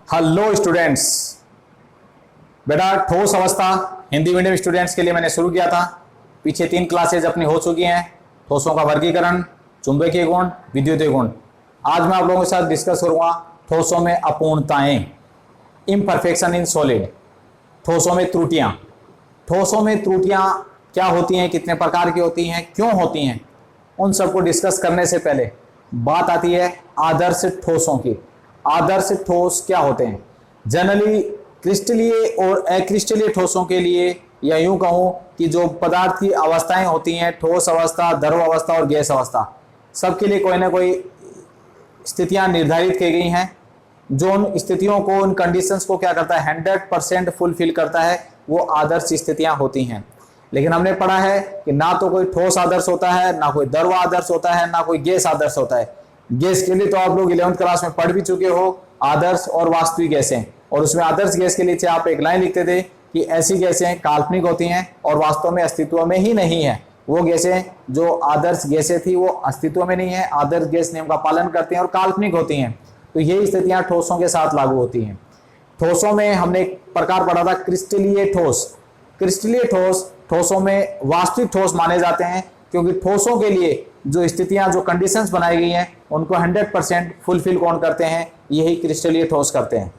Hello students. बेटा ठोस अवस्था हिंदी मीडियम स्टूडेंट्स के लिए मैंने शुरू किया था। पीछे 3 क्लासेज अपनी हो चुकी हैं। ठोसों का वर्गीकरण, चुंबकीय गुण, विद्युतीय गुण। आज मैं आप लोगों के साथ डिस्कस करूंगा ठोसों में अपूर्णताएं, इम्परफेक्शन इन सॉलिड। ठोसों में त्रुटियां। ठोसों में त्रुटियां क्या होती हैं, कितने प्रकार की होती हैं, क्यों होती हैं, उन सबको डिस्कस करने से पहले बात आती है आदर्श ठोसों की। आदर्श ठोस क्या होते हैं? जनरली क्रिस्टलीय और अक्रिस्टलीय ठोसों के लिए, या यूं कहूं कि जो पदार्थ की अवस्थाएं होती हैं, ठोस अवस्था, द्रव अवस्था और गैस अवस्था, सबके लिए कोई ना कोई स्थितियां निर्धारित की गई हैं। जो उन स्थितियों को, उन कंडीशंस को क्या करता है, 100% फुलफिल करता है, वो आदर्श स्थितियां होती हैं। लेकिन हमने पढ़ा है कि ना तो कोई ठोस आदर्श होता है, ना कोई द्रव आदर्श होता है, ना कोई गैस आदर्श होता है। गैस के लिए तो आप लोग 11वीं क्लास में पढ़ भी चुके हो, आदर्श और वास्तविक गैसें। और उसमें आदर्श गैस के नीचे आप एक लाइन लिखते थे कि ऐसी गैसें काल्पनिक होती हैं और वास्तव में अस्तित्व में ही नहीं है। वो गैसें जो आदर्श गैसें थी वो अस्तित्व में नहीं है, आदर्श गैस नियम का पालन करती हैं और काल्पनिक होती हैं। तो यही स्थितियां ठोसों के साथ लागू होती हैं। ठोसों में हमने एक प्रकार पढ़ा था क्रिस्टलीय ठोस। क्रिस्टलीय ठोस ठोसों में वास्तविक ठोस माने जाते हैं, क्योंकि ठोसों के लिए जो स्थितियां, जो कंडीशंस बनाई गई हैं, उनको 100% फुलफिल कौन करते हैं? यही क्रिस्टलीय ठोस करते हैं।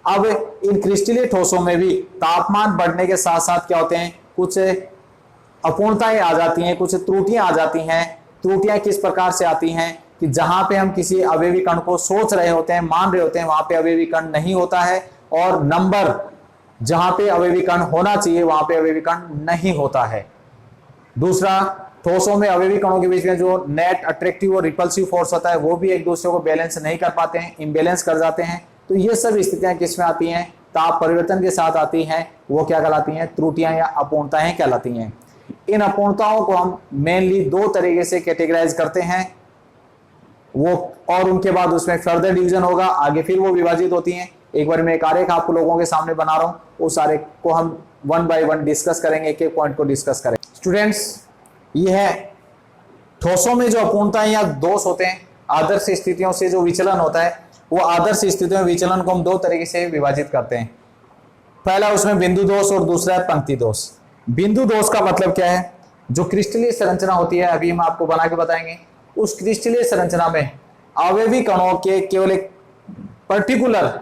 अब इन क्रिस्टलीय ठोसों में भी तापमान बढ़ने के साथ साथ क्या होते हैं, कुछ अपूर्णताएं आ जाती हैं, कुछ त्रुटियां आ जाती हैं। त्रुटियां किस प्रकार से आती हैं कि जहां पे हम किसी अवयवी कण को सोच रहे होते हैं, मान रहे होते हैं, वहां पे अवयवी कण नहीं होता है, और नंबर जहां पे अवयवी कण होना चाहिए वहां पे अवयवी कण नहीं होता है। दूसरा, ठोसों में अवयवी कणों के बीच में जो नेट अट्रैक्टिव और रिपल्सिव फोर्स होता है वो भी एक दूसरे को बैलेंस नहीं कर पाते हैं, इम्बैलेंस कर जाते हैं। तो ये सब स्थितियां किसमें आती हैं? ताप परिवर्तन के साथ आती हैं। वो क्या कहलाती हैं? त्रुटियां या अपूर्णताएं कहलाती हैं। इन अपूर्णताओं को हम मेनली 2 तरीके से कैटेगराइज करते हैं, वो और उनके बाद उसमें फर्दर डिवीजन होगा, आगे फिर वो विभाजित होती हैं। एक बार मैं एक आरेख आपको लोगों के सामने बना रहा हूं, उस आरेख को हम 1 बाय 1 डिस्कस करेंगे, एक एक पॉइंट को डिस्कस करेंगे। स्टूडेंट्स, ये है ठोसों में जो अपूर्णताएं या दोष होते हैं, आदर्श स्थितियों से जो विचलन होता है, वो आदर्श स्थितियों में विचलन को हम 2 तरीके से विभाजित करते हैं। पहला उसमें बिंदु दोष और दूसरा है पंक्ति दोष। बिंदु दोष का मतलब क्या है? जो क्रिस्टलीय संरचना होती है, अभी हम आपको बना के बताएंगे, उस क्रिस्टलीय संरचना में अवयवी कणों के केवल एक पर्टिकुलर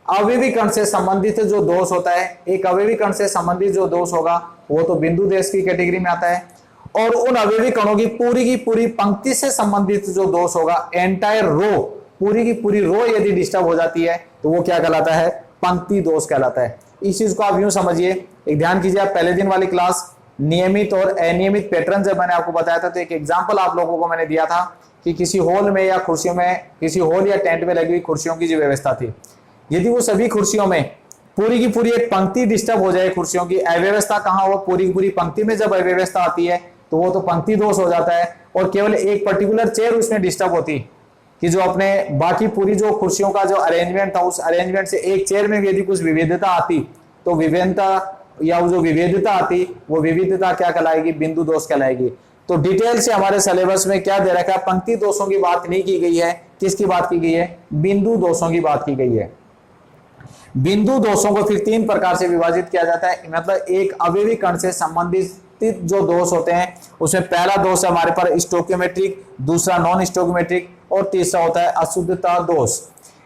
अवयवी कण से संबंधित जो दोष होता है, एक अवयवी कण से संबंधित जो दोष होगा वो तो बिंदु दोष की कैटेगरी में आता है। और उन अवयवी कणों की पूरी पंक्ति से संबंधित जो दोष होगा, एंटायर रो, पूरी की पूरी रो यदि डिस्टर्ब हो जाती है तो वो क्या कहलाता है? पंक्ति दोष कहलाता है। इस चीज को आप यूं समझिए, एक ध्यान कीजिए, आप पहले दिन वाली क्लास नियमित और अनियमित पैटर्न जब मैंने आपको बताया था, तो एक एग्जाम्पल आप लोगों को मैंने दिया था कि किसी हॉल में या खुर्सियों में, किसी हॉल या टेंट में लगी हुई खुर्सियों की जो व्यवस्था थी, यदि वो सभी खुर्सियों में पूरी की पूरी एक पंक्ति डिस्टर्ब हो जाए, खुर्सियों की अव्यवस्था कहाँ हो, पूरी की पूरी पंक्ति में जब अव्यवस्था आती है तो वो तो पंक्ति दोष हो जाता है। और केवल एक पर्टिकुलर चेयर उसमें डिस्टर्ब होती कि जो अपने बाकी पूरी जो खुर्सियों का जो अरेंजमेंट था, उस अरेंजमेंट से एक चेयर में भी यदि कुछ विविधता आती, तो विभिन्नता या वो जो विविधता आती, वो विविधता क्या कहलाएगी? बिंदु दोष कहलाएगी। तो डिटेल से हमारे सिलेबस में क्या दे रखा है? पंक्ति दोषों की बात नहीं की गई है। किसकी बात की गई है? बिंदु दोषों की बात की गई है। बिंदु दोषों को फिर 3 प्रकार से विभाजित किया जाता है। मतलब एक अवयवी कण से संबंधित जो दोष होते हैं, उसमें पहला दोष है हमारे पास स्टोकियोमेट्रिक, दूसरा नॉन स्टोकियोमेट्रिक और तीसरा होता है अशुद्धता दोष।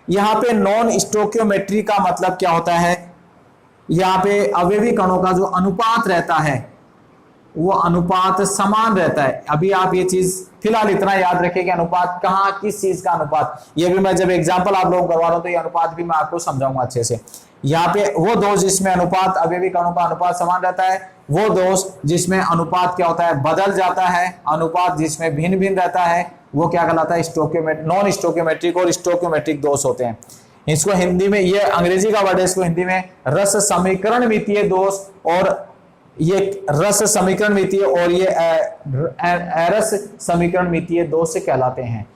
यहाँ पे नॉन स्टोकियोमेट्रिक का मतलब क्या होता है? यहाँ पे अवयवी कणों का जो अनुपात रहता है वो अनुपात समान रहता है। अभी आप ये चीज फिलहाल इतना याद रखें कि अनुपात कहाँ, किस चीज का अनुपात, ये भी मैं जब एग्जांपल आप लोगों को करवा रहा हूं तो ये अनुपात भी मैं आपको समझाऊंगा अच्छे से। यहाँ पे वो दोष जिसमें अनुपात, अवयवी कणों का अनुपात समान रहता है, वो दोष जिसमें अनुपात क्या होता है? बदल जाता है। अनुपात जिसमें भिन्न भिन्न रहता है वो क्या कहलाता है? स्टोकियोमेट्रिक, नॉन स्टोकियोमेट्रिक और स्टोकियोमेट्रिक दोष होते हैं। इसको हिंदी में, ये अंग्रेजी का वर्ड है, इसको हिंदी में रस समीकरण मितीय दोष, और ये रस समीकरण मितीय और ये अरस समीकरण मितीय दोष से कहलाते हैं।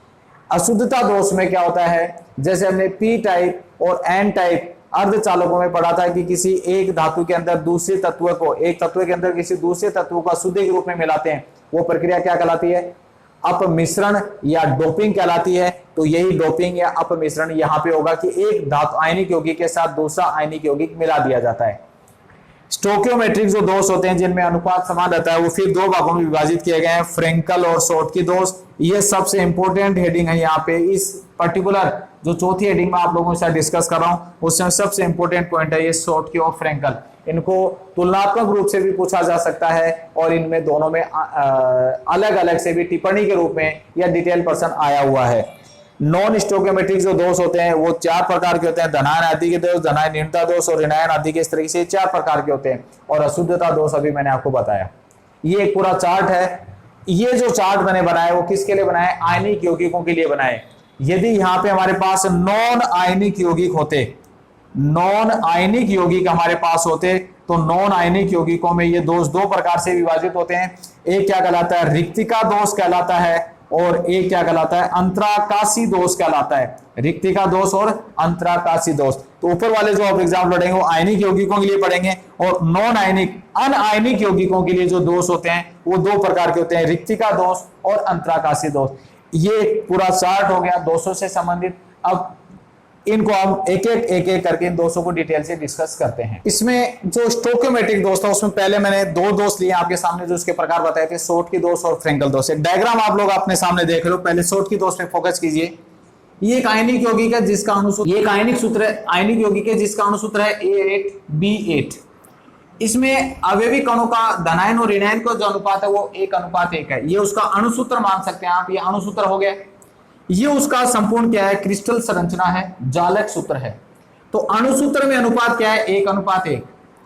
अशुद्धता दोष में क्या होता है? जैसे हमने पी टाइप और एन टाइप अर्धचालकों में पढ़ा था कि किसी एक धातु के अंदर दूसरे तत्व को, एक तत्व के अंदर किसी दूसरे तत्व को अशुद्धि के रूप में मिलाते हैं, वो प्रक्रिया क्या कहलाती है? अपमिश्रण या डोपिंग कहलाती है। तो यही डोपिंग या अपमिश्रण यहाँ पे होगा कि एक धातु आयनिक यौगिक के साथ दूसरा आयनिक यौगिक मिला दिया जाता है। स्टोकियोमेट्रिक जो दोष होते हैं जिनमें अनुपात समान रहता है वो फिर दो भागों में विभाजित किए गए हैं, फ्रेंकल और शॉर्टकी दोष। ये सबसे इंपॉर्टेंट हेडिंग है यहाँ पे, इस पर्टिकुलर जो चौथी हेडिंग में आप लोगों के साथ डिस्कस कर रहा हूं उसमें सबसे इंपॉर्टेंट पॉइंट है ये शॉर्टकी और फ्रेंकल। इनको तुलनात्मक रूप से भी पूछा जा सकता है और इनमें दोनों में अलग अलग से भी टिप्पणी के रूप में या डिटेल पर्सन आया हुआ है। नॉन स्टोकियोमेट्रिक जो दोष होते हैं वो 4 प्रकार के होते हैं, धनायन आदि के दोष, धनायन न्यूनता दोष और ऋणायन आदि के, इस तरीके से 4 प्रकार के होते हैं। और अशुद्धता दोष अभी मैंने आपको बताया। ये एक पूरा चार्ट है। ये जो चार्ट मैंने बनाया वो किसके लिए बनाया? आयनिक यौगिकों के लिए बनाए। यदि यहाँ पे हमारे पास नॉन आयनिक यौगिक होते, नॉन आयनिक यौगिक हमारे पास होते तो नॉन आयनिक यौगिकों में ये दोष 2 प्रकार से विभाजित होते हैं। एक क्या कहलाता है? रिक्तिका दोष कहलाता है और एक क्या कहलाता है? अंतराकाशी दोष कहलाता है। रिक्तिका दोष और अंतराकाशी दोष। तो ऊपर वाले जो आप एग्जाम लड़ेंगे वो आयनिक यौगिकों के लिए पढ़ेंगे और नॉन आयनिक अनआयनिक यौगिकों के लिए जो दोष होते हैं वो 2 प्रकार के होते हैं, रिक्तिका दोष और अंतराकाशी दोष। ये पूरा चार्ट हो गया दोषों से संबंधित। अब इनको हम एक एक करके इन दोषों को डिटेल से डिस्कस करते हैं। इसमें जो स्टोकियोमेट्रिक दोष था उसमें पहले मैंने 2 दोष लिए आपके सामने जो उसके प्रकार बताए थे, शॉर्टकी दोष और फ्रेंकल दोष। एक डायग्राम आप लोग अपने सामने देख रहे हो। पहले शॉर्टकी दोष पे फोकस कीजिए। ये एक आयनिक यौगिक है जिसका अणुसूत्र, ये एक आयनिक यौगिक है जिसका अणुसूत्र है A8B8। इसमें अवयवी कणों का धनायन और ऋणायन का जो अनुपात है वो 1:1 है। ये उसका अणुसूत्र मान सकते हैं आप, ये अणुसूत्र हो गया। ये उसका संपूर्ण क्या है? क्रिस्टल संरचना है, जालक सूत्र है। तो अणुसूत्र में अनुपात क्या है? 1:1।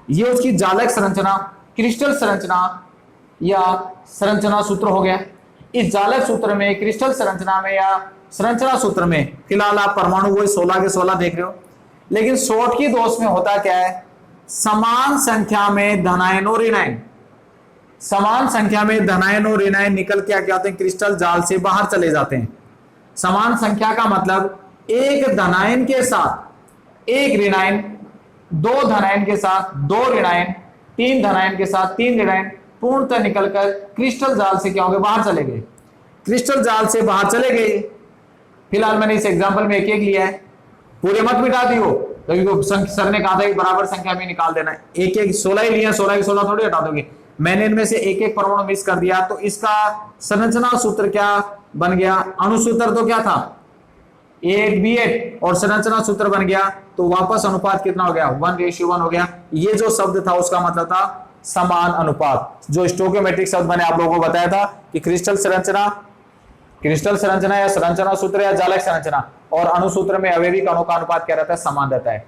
ये उसकी जालक संरचना, क्रिस्टल संरचना या संरचना सूत्र हो गया। इस जालक सूत्र में, क्रिस्टल संरचना में या संरचना सूत्र में फिलहाल आप परमाणु वही 16 के 16 देख रहे हो, लेकिन शॉर्टकी दोष में होता क्या है? समान संख्या में धनायन और ऋणायन, समान संख्या में धनायन और ऋणायन निकल के क्या होते हैं? क्रिस्टल जाल से बाहर चले जाते हैं। समान संख्या का मतलब एक धनायन के साथ एक ऋणायन, 2 धनायन के साथ 2 ऋणायन, 3 धनायन के साथ 3 ऋणायन पूर्णतः निकलकर क्रिस्टल जाल से क्या हो गए? बाहर चले गए। क्रिस्टल जाल से बाहर चले गए। फिलहाल मैंने इस एग्जांपल में एक लिया है, पूरे मत मिटा दियो। कभी सर ने कहा था कि बराबर संख्या में निकाल देना है। एक 16 ही लिया, 16 के 16 थोड़ी हटा दोगे। मैंने इनमें से एक परमाणु मिस कर दिया तो इसका संरचना सूत्र क्या बन गया? अणुसूत्र तो क्या था? A8B8 और संरचना सूत्र बन गया तो वापस अनुपात कितना हो गया? 1:1 हो गया। ये जो शब्द था उसका मतलब था समान अनुपात। जो स्टोकियोमेट्रिक शब्द मैंने आप लोगों को बताया था कि क्रिस्टल संरचना या संरचना सूत्र या जालक संरचना और अणुसूत्र में अवयवी कणों का अनुपात क्या रहता है? समान रहता है।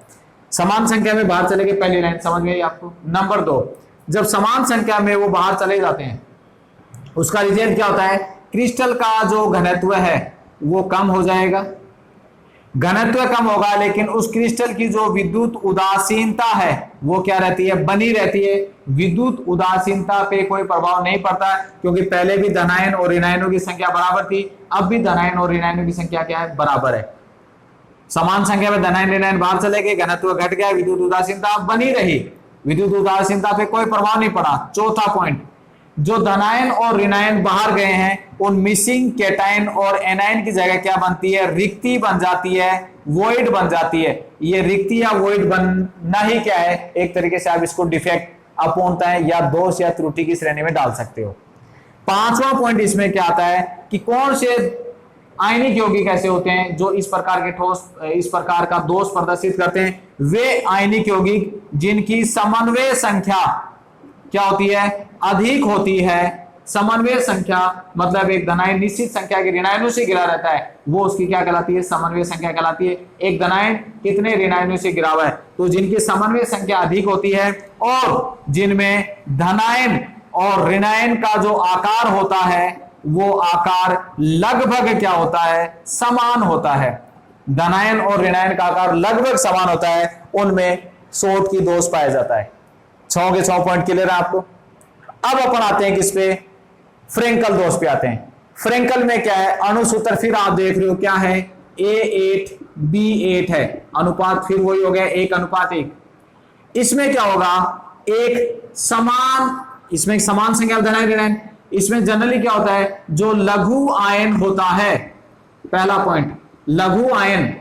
समान संख्या में बाहर चले गए, पहली लाइन समझ में आई आपको। नंबर 2, जब समान संख्या में वो बाहर चले जाते हैं उसका रिजल्ट क्या होता है? क्रिस्टल का जो घनत्व है वो कम हो जाएगा। घनत्व कम होगा लेकिन उस क्रिस्टल की जो विद्युत उदासीनता है वो क्या रहती है? बनी रहती है। विद्युत उदासीनता पे कोई प्रभाव नहीं पड़ता क्योंकि पहले भी धनायन और ऋणायनों की संख्या बराबर थी, अब भी धनायन और ऋणायनों की संख्या क्या है? बराबर है। समान संख्या में धनायन ऋणायन बाहर चले गए, घनत्व घट गया, विद्युत उदासीनता बनी रही। विद्युत उदासीनता पे कोई प्रभाव नहीं पड़ा। चौथा पॉइंट, जो धनायन और ऋणायन बाहर गए हैं उन मिसिंग कैटायन और एनायन की जगह क्या बनती है? रिक्ति बन जाती है, वॉइड बन जाती है। ये रिक्ति या वॉइड बनना ही क्या है? एक तरीके से आप इसको डिफेक्ट, अपूर्णता या दोष या त्रुटि की श्रेणी में डाल सकते हो। 5वां पॉइंट इसमें क्या आता है कि कौन से आयनिक यौगिक ऐसे होते हैं जो इस प्रकार के ठोस, इस प्रकार का दोष प्रदर्शित करते हैं? वे आयनिक यौगिक जिनकी समन्वय संख्या क्या होती है? अधिक होती है। समन्वय संख्या मतलब एक धनायन निश्चित संख्या के ऋणायनों से घिरा रहता है, वो उसकी क्या कहलाती है? समन्वय संख्या कहलाती है। एक धनायन कितने ऋणायनों से घिरा हुआ है? तो जिनकी समन्वय संख्या अधिक होती है और जिनमें धनायन और ऋणायन का जो आकार होता है वो आकार लगभग क्या होता है? समान होता है। धनायन और ऋणायन का आकार लगभग समान होता है, उनमें शॉर्टकी दोष पाया जाता है। 6 के 6 पॉइंट क्लियर है आपको। अब अपन आते हैं किस पे? फ्रेंकल दोष पे आते हैं। फ्रेंकल में क्या है? अणुसूत्र फिर आप देख रहे हो क्या है? A8B8 है। अनुपात फिर वही हो गया 1:1। इसमें क्या होगा? एक समान, इसमें समान संख्या धनायन ऋणायन, इसमें जनरली क्या होता है, जो लघु आयन होता है, पहला पॉइंट लघु आयन,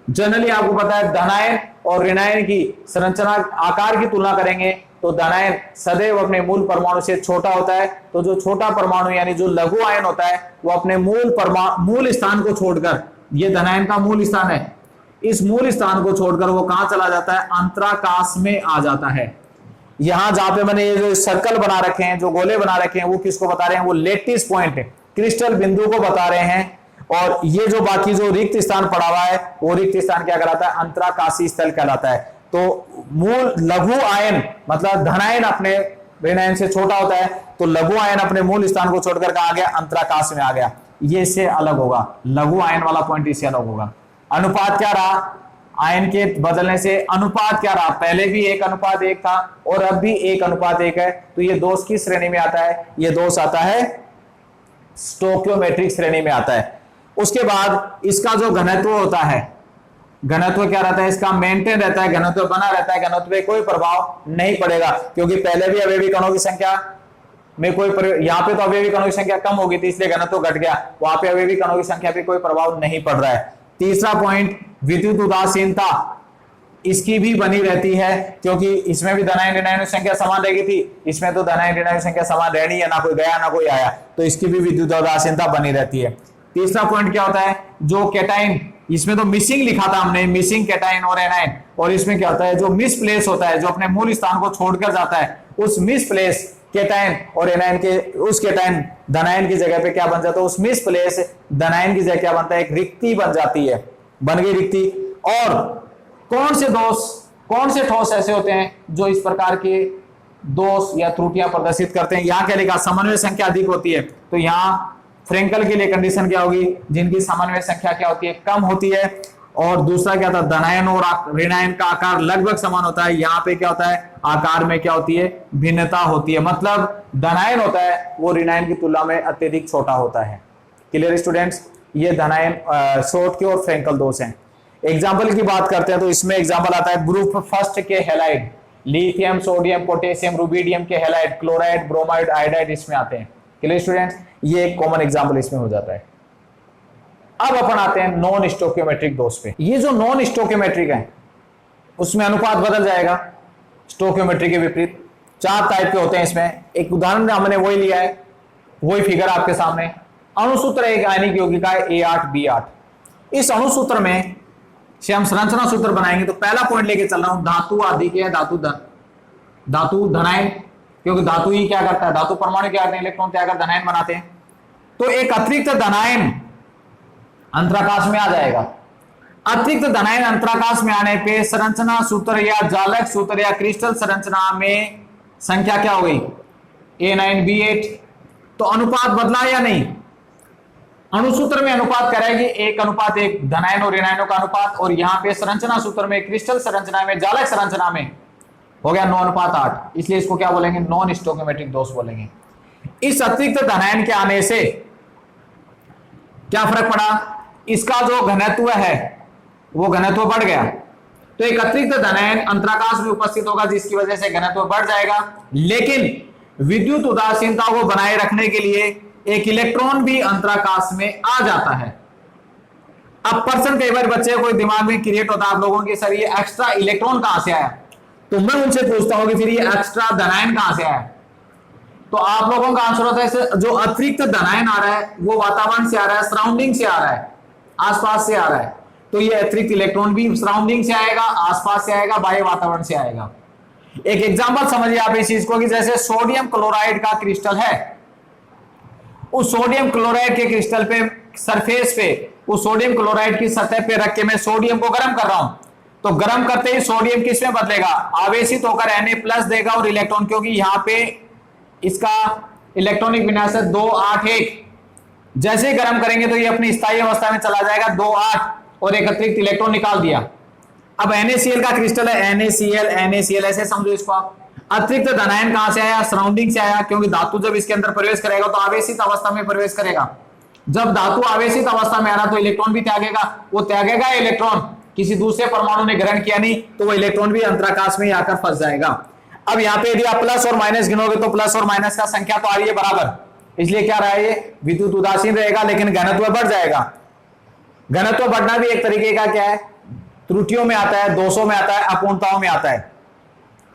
जनरली आपको पता है धनायन और ऋणायन की संरचना आकार की तुलना करेंगे तो धनायन सदैव अपने मूल परमाणु से छोटा होता है, तो जो छोटा परमाणु यानी जो लघु आयन होता है वो अपने मूल स्थान को छोड़कर, ये धनायन का मूल स्थान है, इस मूल स्थान को छोड़कर वो कहां चला जाता है, अंतराकाश में आ जाता है। यहां जहां पे मैंने ये जो सर्कल बना रखे हैं, जो गोले बना रखे हैं, वो किसको बता रहे हैं, वो लेटिस पॉइंट क्रिस्टल बिंदु को बता रहे हैं। और ये जो बाकी जो रिक्त स्थान पड़ा हुआ है वो रिक्त स्थान क्या कहलाता है, अंतराकाशी स्थल कहलाता है। तो मूल लघु आयन मतलब धनायन अपने ऋणायन से छोटा होता है, तो लघु आयन अपने मूल स्थान को छोड़कर कहा गया, अंतराकाश में आ गया। ये इससे अलग होगा, लघु आयन वाला पॉइंट इससे अलग होगा। अनुपात क्या रहा, आयन के बदलने से अनुपात क्या रहा, पहले भी 1:1 था और अब भी 1:1 है, तो ये दोष की श्रेणी में आता है, ये दोष आता है स्टोकियोमेट्रिक श्रेणी में आता है। उसके बाद इसका जो घनत्व होता है, घनत्व क्या रहता है, इसका मेंटेन रहता है, घनत्व बना रहता है, घनत्व पे कोई प्रभाव नहीं पड़ेगा, क्योंकि पहले भी अवयवी कणों की संख्या में कोई यहाँ पे तो अवयवी कणों की संख्या कम होगी थी इसलिए घनत्व घट गया, वहां पे अवयवी कणों की संख्या पे कोई प्रभाव नहीं पड़ रहा है। तीसरा पॉइंट विद्युत उदासीनता, इसकी भी बनी रहती है, क्योंकि इसमें भी धनायन ऋणायन की संख्या समान रहेगी थी, इसमें तो धनायन ऋणायन की संख्या समान रहनी है, ना कोई गया ना कोई आया, तो इसकी भी विद्युत उदासीनता बनी रहती है। तीसरा पॉइंट क्या होता है, जो कैटाइन, इसमें तो मिसिंग लिखा था हमने, मिसिंग कैटाइन और एनाइन, और इसमें क्या होता है, जो मिसप्लेस होता है, जो अपने मूल स्थान को छोड़कर जाता है, उस मिसप्लेस कैटाइन और एनाइन के, उस कैटाइन धनायन की जगह पे क्या बन जाता है, उस मिसप्लेस धनायन की जगह क्या बनता है, एक रिक्ति बन जाती है, बन गई रिक्ति। और कौन से ठोस ऐसे होते हैं जो इस प्रकार के दोष या त्रुटियां प्रदर्शित करते हैं, यहां क्या लिखा, समन्वय संख्या अधिक होती है, तो यहां फ्रेंकल के लिए कंडीशन क्या होगी, जिनकी समन्वय संख्या क्या होती है, कम होती है। और दूसरा क्या था, धनायन और ऋणायन का आकार लगभग समान होता है, यहाँ पे क्या होता है, आकार में क्या होती है, भिन्नता होती है, मतलब धनायन होता है वो ऋणायन की तुलना में अत्यधिक छोटा होता है। क्लियर स्टूडेंट्स, ये धनायन शॉर्ट के और फ्रेंकल दोष हैं। एग्जाम्पल की बात करते हैं तो इसमें एग्जाम्पल आता है ग्रुप फर्स्ट के halide, lithium, sodium, potassium, rubidium के हैलाइड, क्लोराइड, ब्रोमाइड, आयोडाइड इसमें आते हैं। क्लियर स्टूडेंट्स, ये एक कॉमन एग्जाम्पल इसमें हो जाता है। अब अपन आते हैं नॉन स्टोकियोमेट्रिक दोष पे। ये जो नॉन स्टोकियोमेट्रिक है उसमें अनुपात बदल जाएगा स्टोकियोमेट्रिक के विपरीत। 4 टाइप के होते हैं इसमें, एक उदाहरण हमने वही लिया है, वही फिगर आपके सामने। अणुसूत्र एक आयनिक यौगिका है A8B8। इस अणुसूत्र में से हम संरचना सूत्र बनाएंगे, तो पहला पॉइंट लेके चल रहा हूं, धातु आदि के धातु धनायन, क्योंकि धातु ही क्या करता है, धातु परमाणु क्या करते हैं, इलेक्ट्रॉन त्याग कर धनायन बनाते हैं। तो एक अतिरिक्त धनायन अंतराकाश में आ जाएगा। अतिरिक्त धनायन अंतराकाश में आने पे संरचना सूत्र या जालक सूत्र या क्रिस्टल संरचना में संख्या क्या हो गई, A9B8। तो अनुपात बदला या नहीं, अणुसूत्र में अनुपात करेगी 1:1 धनायन और ऋणायनों का अनुपात, और यहां पे संरचना सूत्र में, क्रिस्टल संरचना में, जालक संरचना में हो गया 9:8, इसलिए इसको क्या बोलेंगे, नॉन स्टोकियोमेट्रिक दोष बोलेंगे। इस अतिरिक्त धनायन के आने से क्या फर्क पड़ा, इसका जो घनत्व है वो घनत्व बढ़ गया, तो एक अतिरिक्त धनायन अंतराकाश में उपस्थित होगा जिसकी वजह से घनत्व बढ़ जाएगा, लेकिन विद्युत उदासीनता को बनाए रखने के लिए एक इलेक्ट्रॉन भी अंतराकाश में आ जाता है। अब पर्सन कई बार बच्चे कोई दिमाग में क्रिएट होता है आप लोगों के, सर ये एक्स्ट्रा इलेक्ट्रॉन कहां से आया, तो मैं उनसे पूछता हूं कि फिर ये एक्स्ट्रा धनायन कहां से आया, तो आप लोगों का आंसर होता है जो अतिरिक्त धनायन आ रहा है वो वातावरण से आ रहा है, सराउंडिंग से आ रहा है, आसपास से आ रहा है, तो ये अतिरिक्त इलेक्ट्रॉन भी सराउंडिंग से आएगा, आसपास से आएगा, बाह्य वातावरण से आएगा। एक एग्जांपल समझिए आप इस चीज को, कि जैसे सोडियम क्लोराइड का क्रिस्टल है, उस सोडियम क्लोराइड के क्रिस्टल पे सरफेस पे, उस सोडियम क्लोराइड की सतह पे रख के मैं सोडियम को गर्म कर रहा हूं, तो गर्म करते ही सोडियम किस में बदलेगा, आवेशित होकर Na+ देगा, और इलेक्ट्रॉन, क्योंकि यहां पे इसका इलेक्ट्रॉनिक विन्यास है 281, जैसे ही गर्म करेंगे तो ये अपनी स्थायी अवस्था में चला जाएगा 2,8, और एक अतिरिक्त इलेक्ट्रॉन निकाल दिया। अब NaCl का क्रिस्टल है, NaCl ऐसे समझो इसको आप। अतिरिक्त धनायन कहां से आया, सराउंडिंग से आया, क्योंकि धातु जब इसके अंदर प्रवेश करेगा तो आवेशित अवस्था में प्रवेश करेगा। जब धातु आवेशित अवस्था में आ रहा तो इलेक्ट्रॉन भी त्यागेगा, वो त्यागेगा इलेक्ट्रॉन, किसी दूसरे परमाणु ने ग्रहण किया नहीं, तो वो इलेक्ट्रॉन भी अंतराकाश में आकर फंस जाएगा। अब यहाँ पे यदि आप प्लस और माइनस गिनोगे तो प्लस और माइनस का संख्या तो आ रही है बराबर, इसलिए क्या रहा है, ये विद्युत उदासीन रहेगा लेकिन घनत्व बढ़ जाएगा। घनत्व बढ़ना भी एक तरीके का क्या है, त्रुटियों में आता है, दोषों में आता है, अपूर्णताओं में आता है।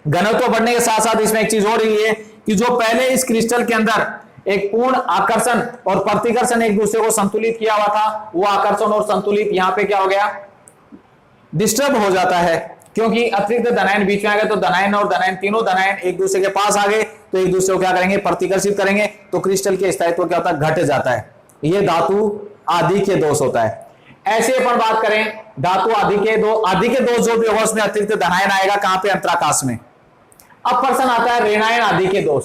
घनत्व बढ़ने के साथ साथ इसमें एक चीज हो रही है कि जो पहले इस क्रिस्टल के अंदर एक पूर्ण आकर्षण और प्रतिकर्षण एक दूसरे को संतुलित किया हुआ था, वो आकर्षण और संतुलित यहां पे क्या हो गया, डिस्टर्ब हो जाता है, क्योंकि अतिरिक्त धनायन बीच में आ गए। तो धनायन और धनायन, तीनों धनायन एक दूसरे के पास आ गए तो एक दूसरे को क्या करेंगे, प्रतिकर्षित करेंगे, तो क्रिस्टल के स्थायित्व क्या होता है, घट जाता है। ये धातु आदि के दोष होता है। ऐसे अपन बात करें धातु आदि के दोष जो भी होगा उसमें अतिरिक्त धनायन आएगा, कहां पे, अंतराकाश में। अब प्रश्न आता है ऋणायन आदि के दोष।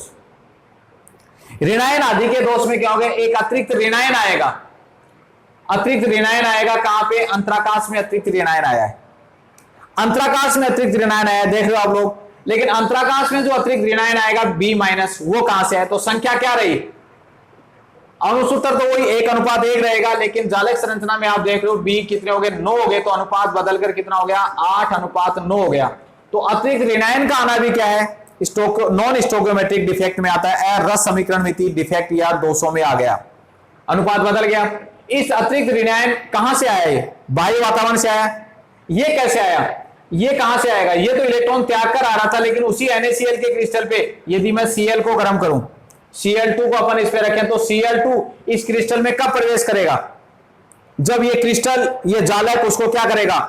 ऋणायन आदि के दोष में क्या होगा, एक अतिरिक्त ऋणायन आएगा। अतिरिक्त ऋणायन आएगा कहां पे, अंतराकाश में अतिरिक्त ऋणायन आया है। अंतराकाश में अतिरिक्त ऋणायन आया, देख रहे हो आप लोग। लेकिन अंतराकाश में जो अतिरिक्त ऋणायन आएगा B-, वो कहां से है, तो संख्या क्या रही, अणुसूत्र तो वही 1:1 रहेगा, लेकिन जालक संरचना में आप देख रहे हो B कितने हो गए, 9 हो गए, तो अनुपात बदलकर कितना हो गया, 8:9 हो गया। तो अतिरिक्त ऋणायन का आना भी क्या है, नॉन स्टोइकियोमेट्रिक डिफेक्ट में आता है, रस समीकरण मिति डिफेक्ट या दोषों में आ गया, अनुपात बदल गया। इस अतिरिक्त ऋणायन कहां से आया, ये बाह्य वातावरण से आया। ये कैसे आया, ये कहां से आएगा, ये तो इलेक्ट्रॉन त्याग कर आ रहा था, लेकिन उसी NaCl के क्रिस्टल पे यदि मैं Cl को गर्म करूं, Cl2 को अपन इस पे रखें, तो Cl2 इस क्रिस्टल में कब प्रवेश करेगा, जब ये क्रिस्टल, ये जालक उसको क्या करेगा,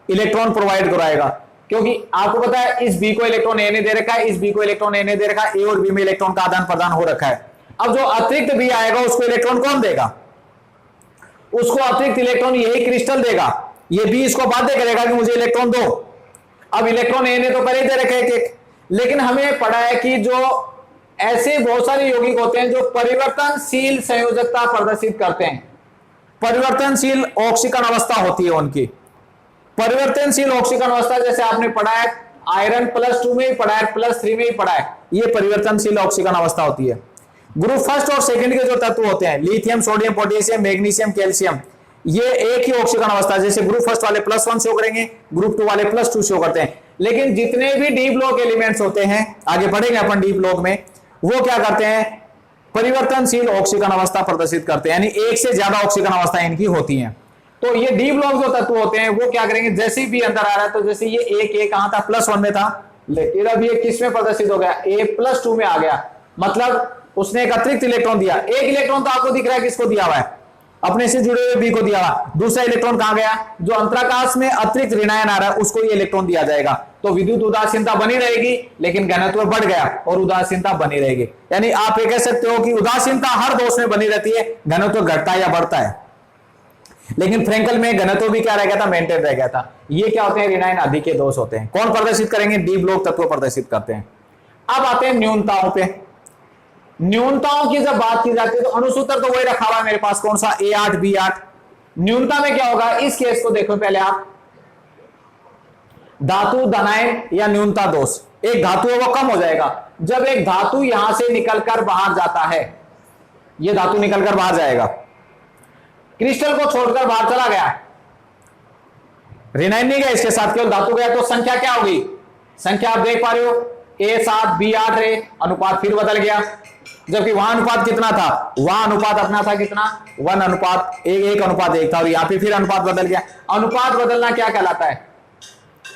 इलेक्ट्रॉन प्रोवाइड कराएगा। क्योंकि आपको पता है इस B को इलेक्ट्रॉन A ने दे रखा है, इस B को इलेक्ट्रॉन A ने दे रखा है, A और B में इलेक्ट्रॉन का आदान प्रदान हो रखा है। अब जो अतिरिक्त B आएगा उसको इलेक्ट्रॉन कौन देगा, उसको अतिरिक्त इलेक्ट्रॉन यही क्रिस्टल देगा। ये B इसको बाध्य करेगा कि मुझे इलेक्ट्रॉन दो। अब इलेक्ट्रॉन A ने तो पहले दे रखे एक, लेकिन हमें पढ़ा है कि जो ऐसे बहुत सारे यौगिक होते हैं जो परिवर्तनशील संयोजकता प्रदर्शित करते हैं, परिवर्तनशील ऑक्सीकरण अवस्था होती है उनकी। परिवर्तनशील ऑक्सीकरण अवस्था जैसे आपने पढ़ा है आयरन +2 में ही पढ़ा है, +3 में ही पढ़ा है, ये परिवर्तनशील ऑक्सीकरण अवस्था होती है। ग्रुप फर्स्ट और सेकंड के जो तत्व होते हैं, lithium, sodium, potassium, magnesium, calcium, ये एक ही ऑक्सीकरण अवस्था, जैसे ग्रुप फर्स्ट वाले +1 शो करेंगे, ग्रुप 2 वाले +2 शो करते हैं। लेकिन जितने भी डी ब्लॉक एलिमेंट्स होते हैं, आगे पढ़ेंगे अपन डी ब्लॉक में, वो क्या करते हैं, परिवर्तनशील ऑक्सीकरण अवस्था प्रदर्शित करते हैं, यानी एक से ज्यादा ऑक्सीकरण अवस्था इनकी होती हैं। तो ये डी ब्लॉक जो तत्व होते हैं वो क्या करेंगे, जैसे भी अंदर आ रहा है, तो जैसे ये एक कहां था, +1 में था, लेकिन अब ये किस में प्रदर्शित हो गया, A+2 में आ गया। मतलब उसने एक अतिरिक्त इलेक्ट्रॉन दिया। एक इलेक्ट्रॉन तो आपको दिख रहा है किसको दिया हुआ है, अपने से जुड़े हुए B को दिया हुआ। दूसरा इलेक्ट्रॉन कहां गया, जो अंतराकाश में अतिरिक्त ऋणायन आ रहा है उसको ये इलेक्ट्रॉन दिया जाएगा। तो विद्युत उदासीनता बनी रहेगी, लेकिन घनत्व बढ़ गया और उदासीनता बनी रहेगी। यानी आप ये कह सकते हो कि उदासीनता हर दोष में बनी रहती है, घनत्व घटता या बढ़ता है। लेकिन फ्रेंकल में घनत्व भी क्या रह गया था, मेंटेन रह गया था। ये क्या होते हैं, ऋणायन आदि के दोष होते हैं। कौन प्रदर्शित करेंगे, डी ब्लॉक तत्व प्रदर्शित करते हैं। अब आते हैं न्यूनताओं पे। न्यूनताओं की जब बात की जाती है तो अणुसूत्र तो वही रखा हुआ है मेरे पास, कौन सा, A8 B8। न्यूनता में क्या होगा, इस केस को देखो पहले आप, धातु धनायन या न्यूनता दोष। एक धातु है वो कम हो जाएगा जब एक धातु यहां से निकलकर बाहर जाता है, ये धातु निकलकर बाहर जाएगा, क्रिस्टल को छोड़कर बाहर चला गया, ऋणायन नहीं गया इसके साथ, केवल धातु गया, तो संख्या क्या होगी, संख्या आप देख पा रहे हो A7 B8 रे, अनुपात फिर बदल गया। जबकि वहां अनुपात कितना था, वहां अनुपात अपना था कितना, 1:1 था, और यहां पे फिर अनुपात बदल गया। अनुपात बदलना क्या कहलाता है,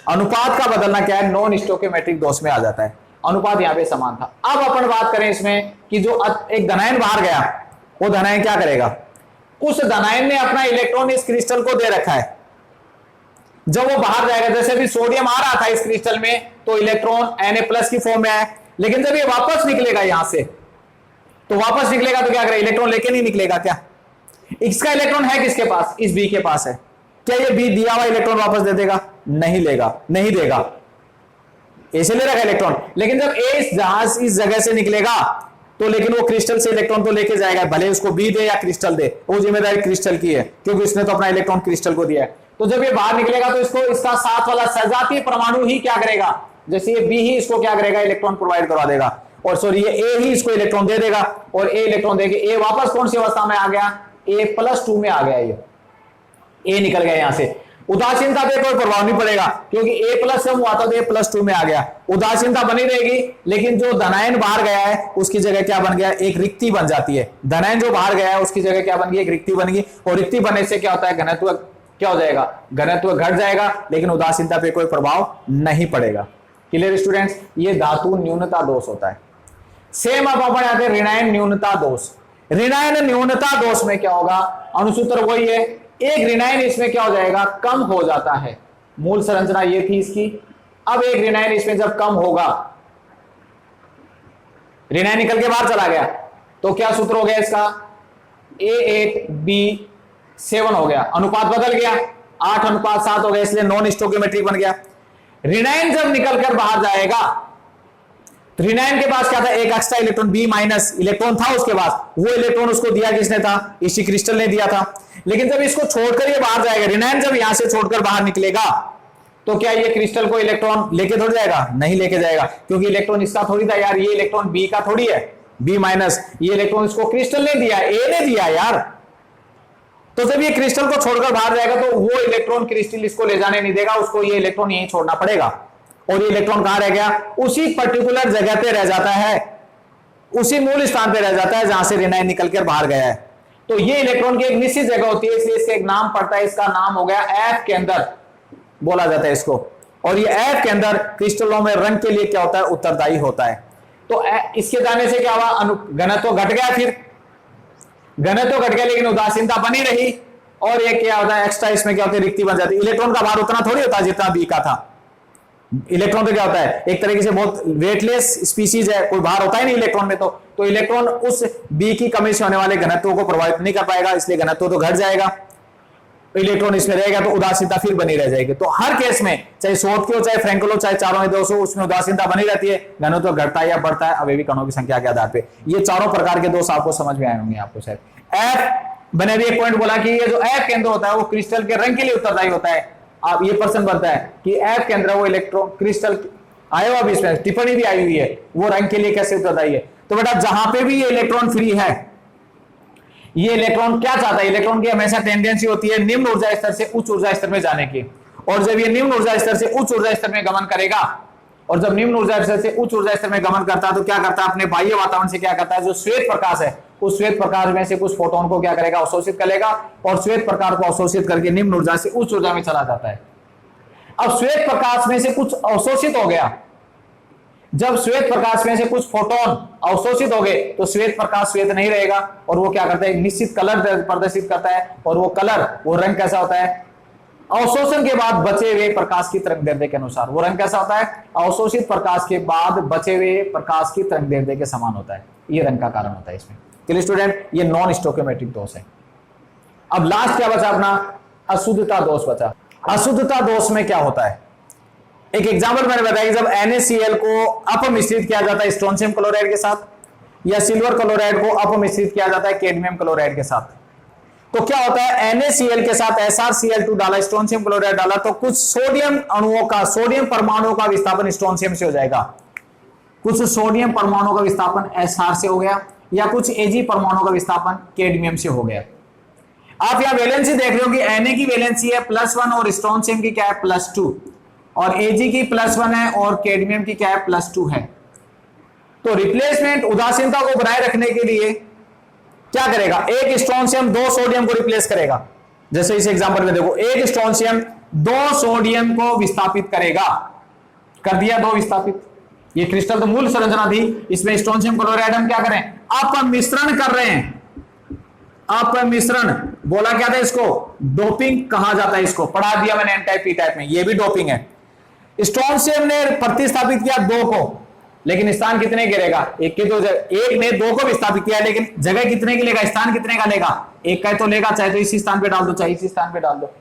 अनुपात का बदलना क्या है, नॉन स्टोइकियोमेट्रिक दोष में आ जाता है। अनुपात यहां पे समान था। अब अपन बात करें इसमें कि जो एक धनायन बाहर गया, वो धनायन क्या करेगा, उस धनायन ने अपना इलेक्ट्रॉन इस क्रिस्टल को दे रखा है। जब वो बाहर जाएगा, जैसे भी सोडियम आ रहा था इस क्रिस्टल में, तो इलेक्ट्रॉन Na+ की फॉर्म में आया, लेकिन जब ये वापस निकलेगा यहां से, तो वापस निकलेगा तो क्या करेगा, इलेक्ट्रॉन लेके नहीं निकलेगा क्या, इसका इलेक्ट्रॉन है किसके पास, इस B के पास है, क्या ये B दिया हुआ इलेक्ट्रॉन वापस दे देगा, नहीं लेगा, नहीं देगा, ऐसे ले रखा इलेक्ट्रॉन। लेकिन जब A इस जहाज इस जगह से निकलेगा, तो लेकिन वो क्रिस्टल से इलेक्ट्रॉन तो लेके जाएगा, भले उसको B दे या क्रिस्टल दे, वो जिम्मेदारी क्रिस्टल की है, क्योंकि इसने तो अपना इलेक्ट्रॉन क्रिस्टल को दिया है। तो जब ये बाहर निकलेगा तो इसको इसका साथ वाला सजातीय परमाणु ही क्या करेगा, जैसे ये B ही इसको क्या करेगा, इलेक्ट्रॉन प्रोवाइड करवा देगा, और सॉरी ये A ही इसको इलेक्ट्रॉन दे देगा, और A इलेक्ट्रॉन देके A वापस कौन सी अवस्था में आ गया, A+2 में आ गया, ये A निकल गया यहां से। उदासीनता पे कोई प्रभाव नहीं पड़ेगा, क्योंकि A प्लस सम हुआ था तो A प्लस 2 में आ गया। उदासीनता बनी रहेगी, लेकिन जो धनायन बाहर गया है उसकी जगह क्या बन गया, एक रिक्ति बन जाती है। धनायन जो बाहर गया है उसकी जगह क्या बन गई, एक रिक्ति बन गई। और रिक्ति बनने से क्या होता है, घनत्व क्या हो जाएगा, घनत्व घट जाएगा, लेकिन उदासीनता पे कोई प्रभाव नहीं पड़ेगा। क्लियर स्टूडेंट्स, ये धातु न्यूनता दोष होता है। सेम अब अपन आते हैं ऋणायन न्यूनता दोष। ऋणायन न्यूनता दोष में क्या होगा, अनुसूत्र वही है, एक ऋणायन इसमें क्या हो जाएगा, कम हो जाता है। मूल संरचना ये थी इसकी, अब एक ऋणायन इसमें जब कम होगा, ऋणायन निकल के बाहर चला गया तो क्या सूत्र हो गया इसका, A8B7 हो गया, अनुपात बदल गया, 8:7 हो गया, इसलिए नॉन स्टोकियोमेट्रिक बन गया। ऋणायन जब निकलकर बाहर जाएगा, ऋणायन के पास क्या था, एक extra electron B minus electron था उसके पास, वो इलेक्ट्रॉन उसको दिया किसने था, इसी क्रिस्टल ने दिया था। लेकिन जब इसको छोड़कर ये बाहर जाएगा, ऋणायन जब यहां से छोड़कर बाहर निकलेगा तो क्या ये क्रिस्टल को इलेक्ट्रॉन लेके थोड़ी जाएगा, नहीं लेके जाएगा, क्योंकि इलेक्ट्रॉन इसका थोड़ी था यार, ये इलेक्ट्रॉन B का थोड़ी है, B माइनस, ये इलेक्ट्रॉन इसको क्रिस्टल ने दिया, A ने दिया यार। तो जब ये क्रिस्टल को छोड़कर बाहर जाएगा तो वो इलेक्ट्रॉन क्रिस्टल इसको ले जाने नहीं देगा, उसको ये इलेक्ट्रॉन यहीं छोड़ना पड़ेगा। और ये इलेक्ट्रॉन कहां रह गया, उसी पर्टिकुलर जगह पे रह जाता है, उसी मूल स्थान पे रह जाता है जहां से ऋणायन निकलकर बाहर गया है। तो ये इलेक्ट्रॉन की एक निश्चित जगह होती है, इसलिए इसका एक नाम पड़ता है, इसका नाम हो गया F के अंदर बोला जाता है इसको। और ये F के अंदर क्रिस्टलों में रंग के लिए क्या होता है, उत्तरदायी होता है। तो इसके जाने से क्या हुआ, घनत्व घट गया, फिर घनत्व घट गया लेकिन उदासीनता बनी रही। और ये क्या होता है, एक्स्ट्रा इसमें क्या होता है, रिक्ति बन जाती है। इलेक्ट्रॉन का भार उतना थोड़ी होता है जितना B का था। इलेक्ट्रॉन तो क्या होता है, एक तरीके से बहुत वेटलेस स्पीसीज है, कोई भार होता ही नहीं इलेक्ट्रॉन में। तो इलेक्ट्रॉन उस B की कमी से होने वाले घनत्व को प्रभावित नहीं कर पाएगा, इसलिए घनत्व तो घट जाएगा, इलेक्ट्रॉन इसमें रहेगा तो उदासीनता फिर बनी रह जाएगी। तो हर केस में चाहे शोधकी हो, चाहे फ्रैंकल हो, चाहे चारों में दोष हो, उसमें उदासीनता बनी रहती है, घनत्व घटता है या बढ़ता है अवयवी कणों की संख्या के आधार पे। ये चारों प्रकार के दोष आपको समझ में आए होंगे आपको शायद। F मैंने भी एक पॉइंट बोला कि ये जो F केंद्र होता है वो क्रिस्टल के रंग के लिए उत्तरदायी होता है। आप ये प्रश्न बनता है कि F के अंदर वो इलेक्ट्रॉन क्रिस्टल आया हुआ भी, इसमें टिप्पणी भी आई हुई है, वो रंग के लिए कैसे उत्तरदायी है। तो बेटा जहां पे भी ये इलेक्ट्रॉन फ्री है, ये इलेक्ट्रॉन क्या चाहता है, इलेक्ट्रॉन की हमेशा टेंडेंसी होती है निम्न ऊर्जा स्तर से उच्च ऊर्जा स्तर में जाने की। और जब ये निम्न ऊर्जा स्तर से उच्च ऊर्जा स्तर में गमन करेगा, और जब निम्न ऊर्जा स्तर से उच्च ऊर्जा स्तर में गमन करता है तो क्या करता है, अपने बाह्य वातावरण से क्या करता है, जो श्वेत प्रकाश है उस श्वेत प्रकाश में से कुछ फोटोन को क्या करेगा, अवशोषित कर लेगा, और श्वेत प्रकाश को अवशोषित करके निम्न ऊर्जा से उच्च ऊर्जा में चला जाता है। अब श्वेत प्रकाश में से कुछ अवशोषित हो गया, जब श्वेत प्रकाश में से कुछ फोटोन अवशोषित हो गए तो श्वेत प्रकाश श्वेत नहीं रहेगा, और वो क्या करता है, एक निश्चित कलर प्रदर्शित करता है। और वो कलर, वो रंग कैसा होता है, अवशोषण के बाद बचे हुए प्रकाश की तरंगदैर्ध्य के अनुसार वो रंग कैसा होता है, अवशोषित प्रकाश के बाद बचे हुए प्रकाश की तरंगदैर्ध्य के समान होता है। ये रंग का कारण होता है इसमें। चलिए स्टूडेंट, ये नॉन स्टोकियोमेट्रिक दोष है। अब लास्ट क्या बचा अपना, अशुद्धता दोष बचा। अशुद्धता दोष में क्या होता है, एक एग्जांपल मैंने बताया कि जब NaCl को अपमिश्रित किया जाता है स्ट्रोंशियम क्लोराइड के साथ, या सिल्वर क्लोराइड को अपमिश्रित किया जाता है कैडमियम क्लोराइड के साथ, तो क्या होता है, NaCl के साथ SrCl2 डाला, स्ट्रोंशियम क्लोराइड डाला, तो कुछ सोडियम अणुओं का, सोडियम परमाणुओं का विस्थापन स्ट्रोंशियम से हो जाएगा, कुछ सोडियम परमाणुओं का विस्थापन Sr से हो गया, या कुछ Ag परमाणुओं का विस्थापन कैडमियम से हो गया। आप यहां वैलेंसी देख रहे हो कि Na की वैलेंसी है +1 और स्ट्रोंशियम की क्या है +2, और Ag की +1 है और कैडमियम की क्या है +2 है। तो रिप्लेसमेंट उदासीनता को बनाए रखने के लिए क्या करेगा, एक स्ट्रोंशियम 2 सोडियम को रिप्लेस करेगा। जैसे इस एग्जांपल में देखो, एक स्ट्रोंशियम 2 सोडियम को विस्थापित करेगा, कर दिया 2 विस्थापित। ये क्रिस्टल तो मूल संरचना थी, इसमें स्ट्रोंशियम क्लोराइड हम क्या करें, अपमिश्रण कर रहे हैं। अपमिश्रण बोला क्या था इसको, डोपिंग कहा जाता है इसको, पढ़ा दिया मैंने एन टाइप पी टाइप में, ये भी डोपिंग है। स्ट्रोंशियम ने प्रतिस्थापित किया 2 को, लेकिन स्थान कितने गिरेगा, एक के, तो एक ने 2 को विस्थापित किया, लेकिन जगह कितने की लेगा, स्थान कितने का लेगा, एक का तो लेगा, चाहे तो इसी स्थान पे डाल दो, चाहे इसी स्थान पे डाल दो।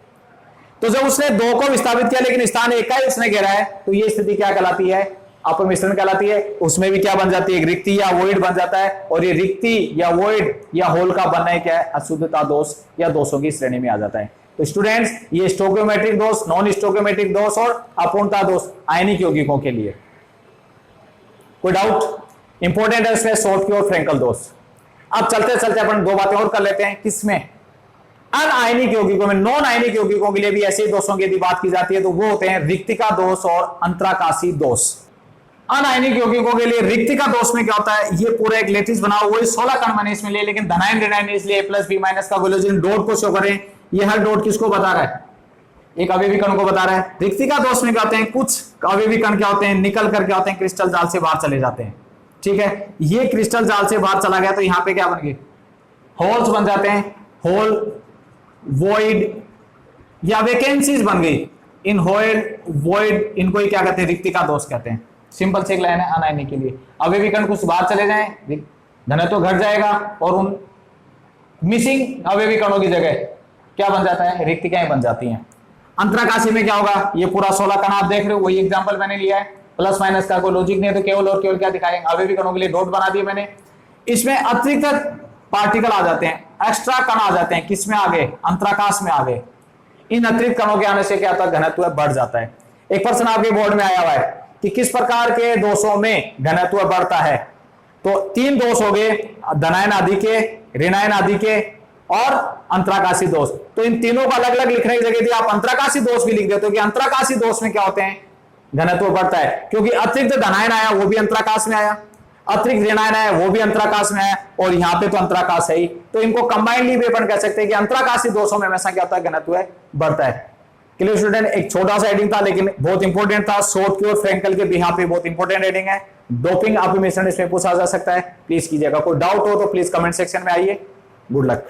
तो जब उसने 2 को विस्थापित किया लेकिन स्थान एक का ही उसने घेरा है, तो ये स्थिति क्या कहलाती है, अपमिश्रण कहलाती है। उसमें भी क्या बन जाती है, एक रिक्ति या वोइड बन जाता है, और ये रिक्ति या वोइड या होल का बनना क्या है, अशुद्धता दोष या दोषों की श्रेणी में आ जाता है। तो स्टूडेंट्स, ये स्टोकियोमेट्रिक दोष, नॉन स्टोकियोमेट्रिक दोष और अपूर्णता दोष आयनिक यौगिकों के लिए। कोई डाउट, इंपॉर्टेंट है इसमें शॉर्टकी और फ्रैंकल दोष। अब चलते चलते अपन 2 बातें और कर लेते हैं, किसमें, अनआयनिक यौगिकों में, नॉन आयनिक यौगिकों के लिए भी ऐसे दोषों की यदि बात की जाती है तो वो होते हैं रिक्तिका दोष और अंतराकाशी दोष। अनआयनिक यौगिकों के लिए रिक्तिका दोष में क्या होता है, ये पूरा एक लेटिस बना हुआ है, 16 कण बने इसमें लिए, लेकिन धनायन ऋणायन इसलिए A+B- का कोलेजन डॉट को शो करें। ये हर डॉट किसको बता रहा है, एक अवयवी कण को बता रहा है। रिक्तिका दोष में क्या होते हैं, कुछ अवयवी कण क्या होते हैं, निकल कर क्या होते हैं, क्रिस्टल जाल से बाहर चले जाते हैं। ठीक है, ये क्रिस्टल जाल से बाहर चला गया तो यहां पे क्या बन गए, होल्स बन जाते हैं, होल, वॉइड या वैकेंसीज बन गई। इन होल, वॉइड, इनको ही क्या कहते हैं, रिक्तिका दोष कहते हैं। सिंपल से एक लाइन है अनआयनिक के लिए, अवयवी कण कुछ बाहर चले जाएं, घनत्व घट जाएगा और उन मिसिंग अवयवी कणों की जगह क्या बन जाता है, रिक्तिकाएं बन जाती हैं। अंतराकाशी में क्या होगा, ये पूरा 16 कण आप देख रहे हो, वही एग्जांपल मैंने लिया है, प्लस माइनस का कोई लॉजिक नहीं है तो केवल और केवल क्या दिखाएंगे, अवयवी कणों के लिए डॉट बना दिए मैंने। इसमें अतिरिक्त पार्टिकल आ जाते हैं, एक्स्ट्रा कण आ जाते हैं, किसमें आगे, अंतराकाश में आगे। इन अतिरिक्त कणों के आने से क्या होता है, घनत्व बढ़ जाता है। एक प्रश्न आपके बोर्ड में आया हुआ है कि किस प्रकार के दोषों में घनत्व बढ़ता है, तो 3 दोष हो गए, धनायन आदि के, ऋणायन आदि के और अंतराकाशी दोष। तो इन तीनों को अलग अलग लिखने की जगह यदि आप अंतराकाशी दोष भी लिख देते हो कि अंतराकाशी दोष में क्या होते हैं, घनत्व बढ़ता है, क्योंकि अतिरिक्त धनायन आया वो भी अंतराकाश में आया, अतिरिक्त ऋणायन आया वो भी अंतराकाश में आया, और यहां पे तो अंतराकाश है ही, तो इनको कंबाइनली भी अपन कह सकते हैं कि अंतराकाशी दोषों में हमेशा क्या होता है, घनत्व बढ़ता है। क्लियर स्टूडेंट, एक छोटा सा हेडिंग था लेकिन बहुत इंपॉर्टेंट था, शॉर्ट क्योर फ्रैंकल के बिहाफ पे बहुत इंपॉर्टेंट हेडिंग है। डोपिंग ऑफ मिश्रण इसमें पूछा जा सकता है, प्लीज कीजिएगा। कोई डाउट हो तो प्लीज कमेंट सेक्शन में आइए। Good luck.